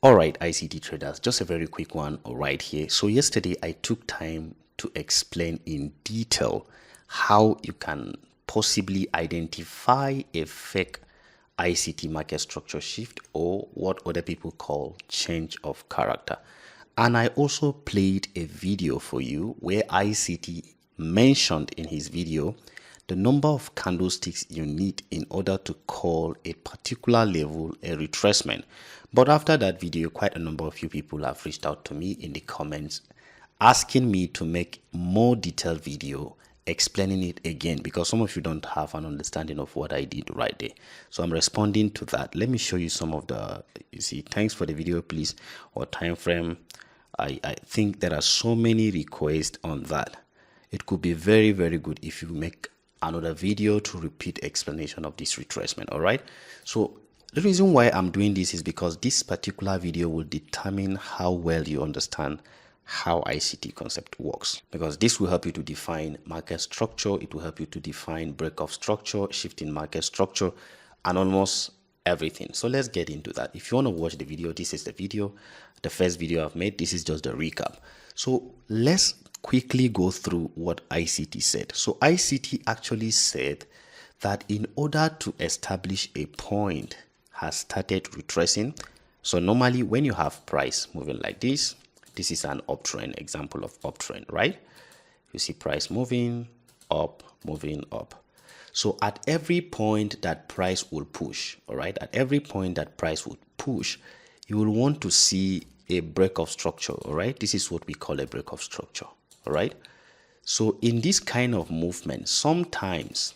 Alright, ICT traders, just a very quick one right here. So yesterday I took time to explain in detail how you can possibly identify a fake ICT market structure shift, or what other people call change of character. And I also played a video for you where ICT mentioned in his video the number of candlesticks you need in order to call a particular level a retracement. But after that video, quite a number of you people have reached out to me in the comments asking me to make more detailed video explaining it again, because some of you don't have an understanding of what I did right there. So I'm responding to that. Let me show you some of the, you see, thanks for the video please, or time frame. I think there are so many requests on that. It could be very, very good if you make another video to repeat explanation of this retracement. All right, so the reason why I'm doing this is because this particular video will determine how well you understand how ICT concept works, because this will help you to define market structure, it will help you to define break of structure, shifting market structure, and almost everything. So let's get into that. If you want to watch the video, this is the video, the first video I've made. This is just the recap. So let's quickly go through what ICT said. So ICT actually said that in order to establish a point has started retracing. So normally when you have price moving like this is an uptrend, example of uptrend, right? You see price moving up, moving up. So at every point that price will push, all right, at every point that price would push, you will want to see a break of structure, all right? This is what we call a break of structure, all right? So in this kind of movement, sometimes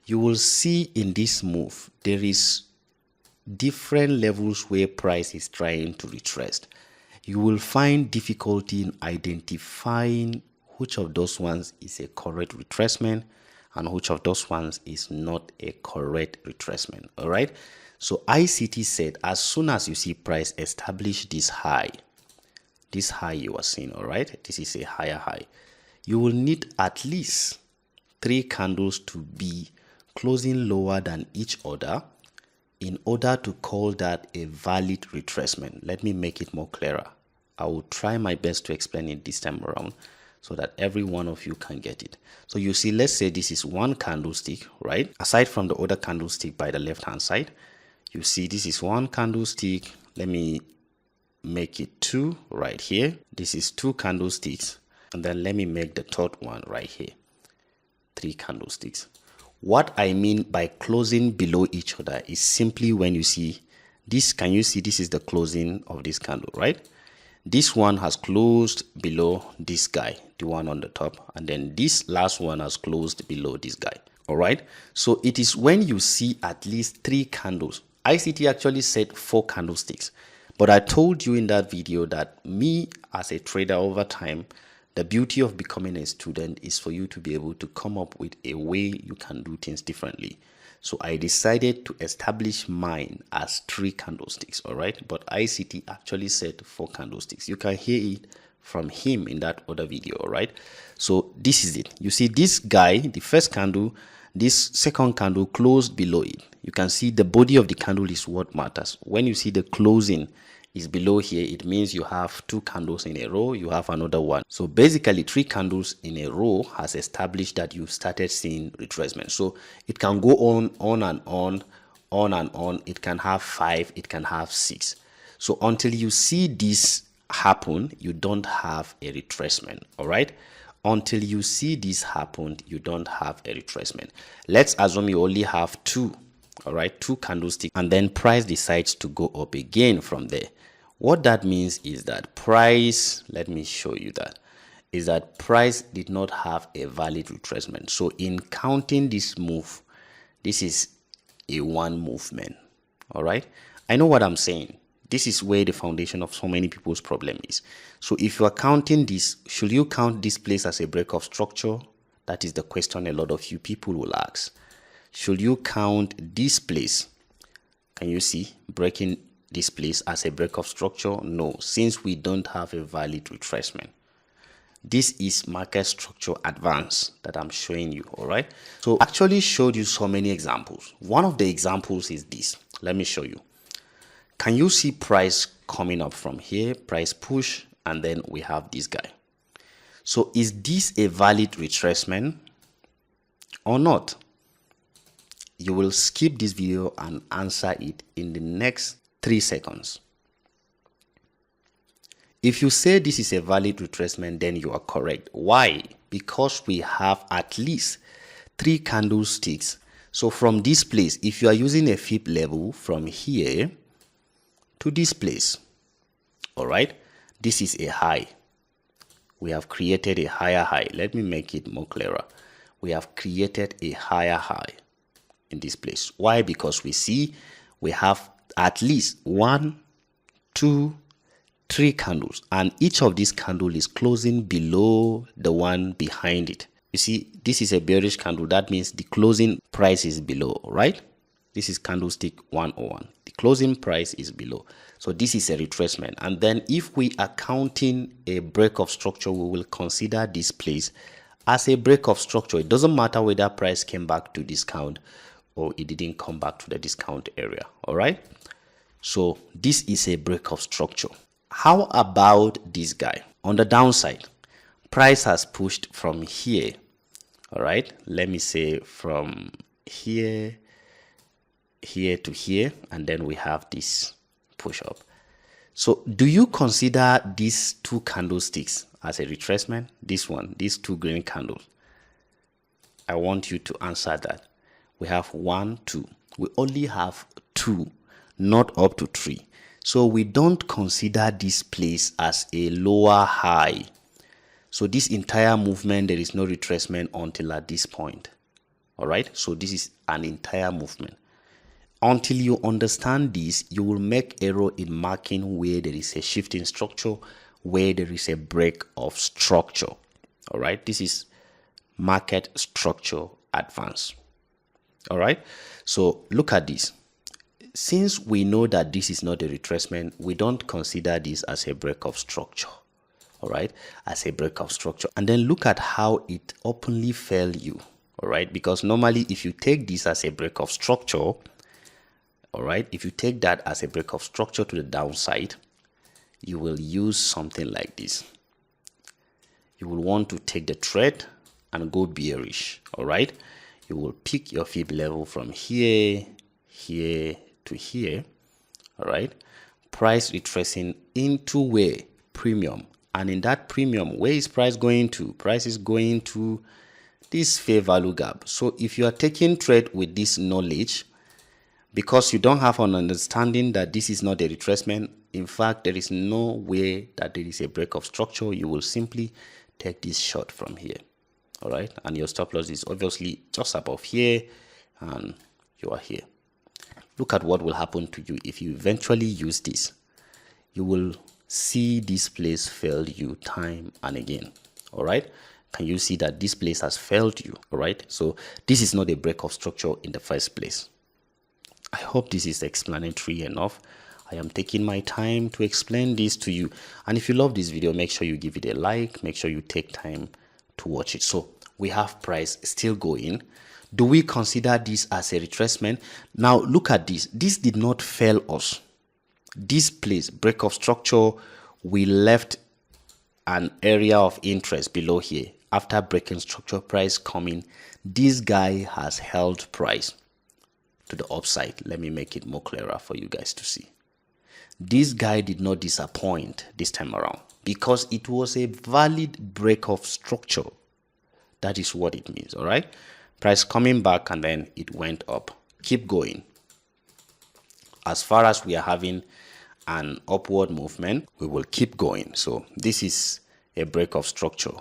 you will see in this move, there is different levels where price is trying to retrace. You will find difficulty in identifying which of those ones is a correct retracement and which of those ones is not a correct retracement. All right, so ICT said as soon as you see price establish this high you are seeing, all right, this is a higher high, you will need at least 3 candles to be closing lower than each other in order to call that a valid retracement. Let me make it more clearer. I will try my best to explain it this time around so that every one of you can get it. So you see, let's say this is one candlestick, right? Aside from the other candlestick by the left hand side, you see this is one candlestick. Let me make it 2 right here. This is 2 candlesticks, and then let me make the third one right here, 3 candlesticks. What I mean by closing below each other is simply when you see this, can you see this is the closing of this candle, right? This one has closed below this guy, the one on the top, and then this last one has closed below this guy. All right, so it is when you see at least 3 candles. ICT actually said 4 candlesticks, but I told you in that video that me as a trader over time, the beauty of becoming a student is for you to be able to come up with a way you can do things differently. So I decided to establish mine as 3 candlesticks, all right? But ICT actually said 4 candlesticks. You can hear it from him in that other video, all right? So this is it. You see this guy, the first candle, this second candle closed below it. You can see the body of the candle is what matters. When you see the closing is below here, it means you have 2 candles in a row, you have another one. So basically 3 candles in a row has established that you've started seeing retracement. So it can go on and on. It can have 5, it can have 6. So until you see this happen, you don't have a retracement, all right? Until you see this happen, you don't have a retracement. Let's assume you only have 2, all right, 2 candlesticks, and then price decides to go up again from there. What that means is that price, let me show you that, is that price did not have a valid retracement. So in counting this move, this is a one movement, all right? I know what I'm saying. This is where the foundation of so many people's problem is. So if you are counting this, should you count this place as a break of structure? That is the question a lot of you people will ask. Should you count this place? Can you see breaking this place as a break of structure? No, since we don't have a valid retracement. This is market structure advance that I'm showing you, all right? So I actually showed you so many examples. One of the examples is this. Let me show you. can you see price coming up from here, price push, and then we have this guy. So is this a valid retracement or not? You will skip this video and answer it in the next 3 seconds. If you say this is a valid retracement, then you are correct. Why? Because we have at least 3 candlesticks. So from this place, if you are using a fib level from here to this place, all right, this is a high. We have created a higher high. Let me make it more clearer. We have created a higher high in this place. Why? Because we see we have at least 1, 2, 3 candles, and each of these candles is closing below the one behind it. You see, this is a bearish candle. That means the closing price is below, right? This is candlestick 101. The closing price is below. So this is a retracement. And then if we are counting a break of structure, we will consider this place as a break of structure. It doesn't matter whether price came back to discount or it didn't come back to the discount area. All right. So this is a break of structure. How about this guy? On the downside, price has pushed from here. All right. Let me say from here to here, and then we have this push up. So do you consider these 2 candlesticks as a retracement? This one, these 2 green candles. I want you to answer that. We have 1, 2. We only have 2, not up to 3. So we don't consider this place as a lower high. So this entire movement, there is no retracement until at this point. All right. So this is an entire movement. Until you understand this, you will make error in marking where there is a shift in structure, where there is a break of structure. All right. This is market structure advance. All right. So look at this. Since we know that this is not a retracement, we don't consider this as a break of structure. All right, as a break of structure. And then look at how it openly failed you. All right, because normally if you take this as a break of structure, all right, if you take that as a break of structure to the downside, you will use something like this. You will want to take the trade and go bearish. All right, you will pick your fib level from here to here. All right, price retracing into where? Premium. And in that premium, where is price going to? Price is going to this fair value gap. So if you are taking trade with this knowledge, because you don't have an understanding that this is not a retracement, in fact, there is no way that there is a break of structure, you will simply take this short from here. All right, and your stop loss is obviously just above here, and you are here. Look at what will happen to you if you eventually use this. You will see this place failed you time and again. All right, can you see that this place has failed you? All right, so this is not a break of structure in the first place. I hope this is explanatory enough. I am taking my time to explain this to you, and if you love this video, make sure you give it a like. Make sure you take time to watch it. So we have price still going. Do we consider this as a retracement? Now look at this. This did not fail us. This place, break of structure, we left an area of interest below here. After breaking structure, price coming, this guy has held price to the upside. Let me make it more clearer for you guys to see. This guy did not disappoint this time around because it was a valid break of structure. That is what it means. All right, price coming back and then it went up. Keep going. As far as we are having an upward movement, we will keep going. So this is a break of structure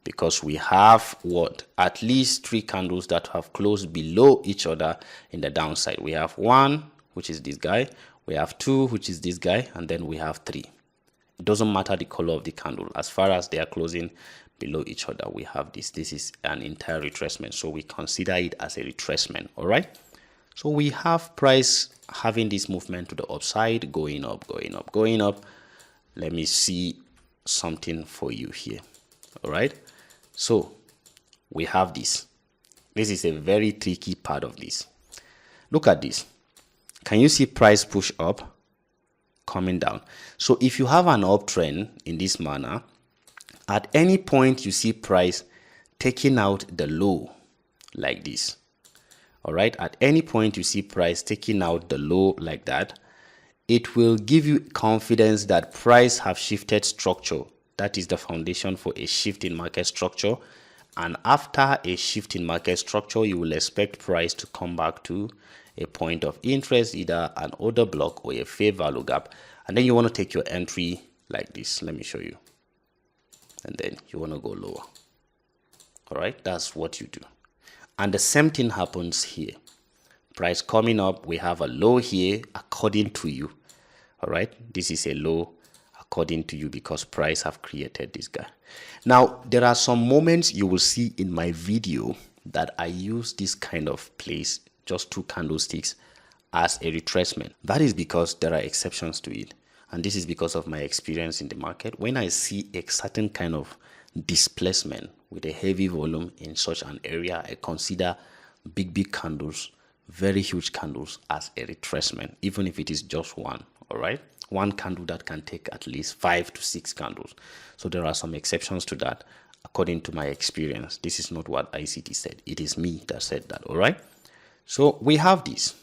because we have what? At least 3 candles that have closed below each other in the downside. We have 1, which is this guy. We have 2, which is this guy. And then we have 3. It doesn't matter the color of the candle. As far as they are closing below each other, we have this. This is an entire retracement. So we consider it as a retracement. All right. So we have price having this movement to the upside, going up, going up, going up. Let me see something for you here. All right. So we have this. This is a very tricky part of this. Look at this. Can you see price push up coming down. So if you have an uptrend in this manner, at any point you see price taking out the low like this. All right, at any point you see price taking out the low like that, it will give you confidence that price have shifted structure. That is the foundation for a shift in market structure. And after a shift in market structure, you will expect price to come back to a point of interest, either an order block or a fair value gap. And then you want to take your entry like this. Let me show you. And then you want to go lower. All right, that's what you do. And the same thing happens here. Price coming up, we have a low here according to you. All right, this is a low according to you because price have created this guy. Now, there are some moments you will see in my video that I use this kind of place, just 2 candlesticks, as a retracement. That is because there are exceptions to it. And this is because of my experience in the market. When I see a certain kind of displacement with a heavy volume in such an area, I consider big candles, very huge candles, as a retracement, even if it is just one. All right, one candle that can take at least 5 to 6 candles. So there are some exceptions to that according to my experience. This is not what ICT said, it is me that said that. All right, so we have this.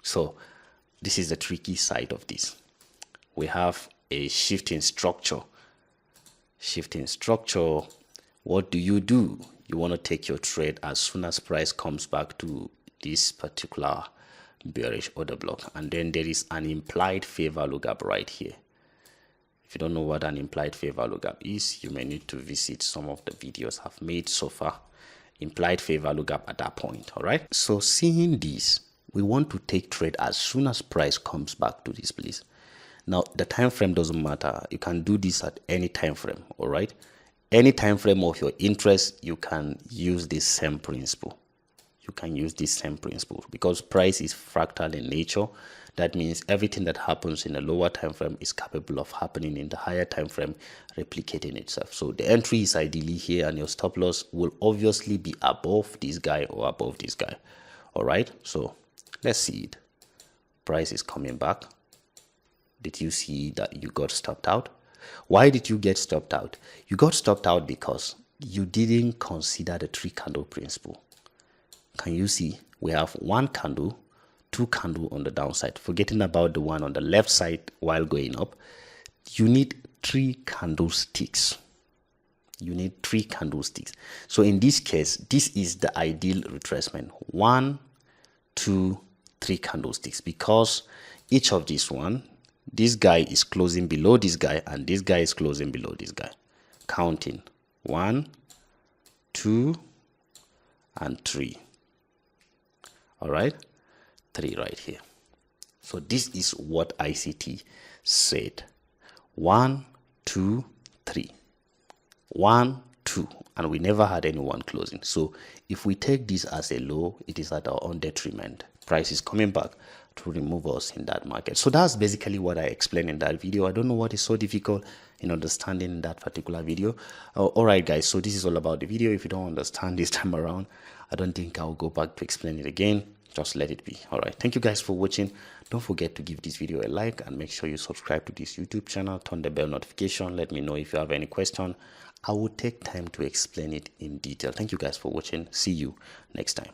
So this is the tricky side of this. We have a shift in structure. What do? You want to take your trade as soon as price comes back to this particular bearish order block, and then there is an implied fair value gap right here. If you don't know what an implied fair value gap is, you may need to visit some of the videos I've made so far. Implied fair value gap at that point. All right, so seeing this, we want to take trade as soon as price comes back to this place. Now the time frame doesn't matter, you can do this at any time frame. All right, any time frame of your interest, you can use this same principle. Because price is fractal in nature. That means everything that happens in a lower time frame is capable of happening in the higher time frame, replicating itself. So the entry is ideally here, and your stop loss will obviously be above this guy or above this guy. All right, so let's see it. Price is coming back. Did you see that you got stopped out? Why did you get stopped out? You got stopped out because you didn't consider the 3 candle principle. Can you see? We have 1 candle, 2 candle on the downside, forgetting about the one on the left side while going up. You need 3 candlesticks. So in this case, this is the ideal retracement. 1, 2, 3 candlesticks, because each of this one, this guy is closing below this guy and this guy is closing below this guy. Counting 1, 2, and 3. All right, 3 right here. So this is what ICT said. 1, 2, 3. 1, 2, and we never had anyone closing. So if we take this as a low, it is at our own detriment. Price is coming back to remove us in that market. So that's basically what I explained in that video. I don't know what is so difficult in understanding that particular video. All right, guys, so this is all about the video. If you don't understand this time around, I don't think I'll go back to explain it again. Just let it be. All right, thank you guys for watching. Don't forget to give this video a like and make sure you subscribe to this YouTube channel. Turn the bell notification. Let me know if you have any question. I will take time to explain it in detail. Thank you guys for watching. See you next time.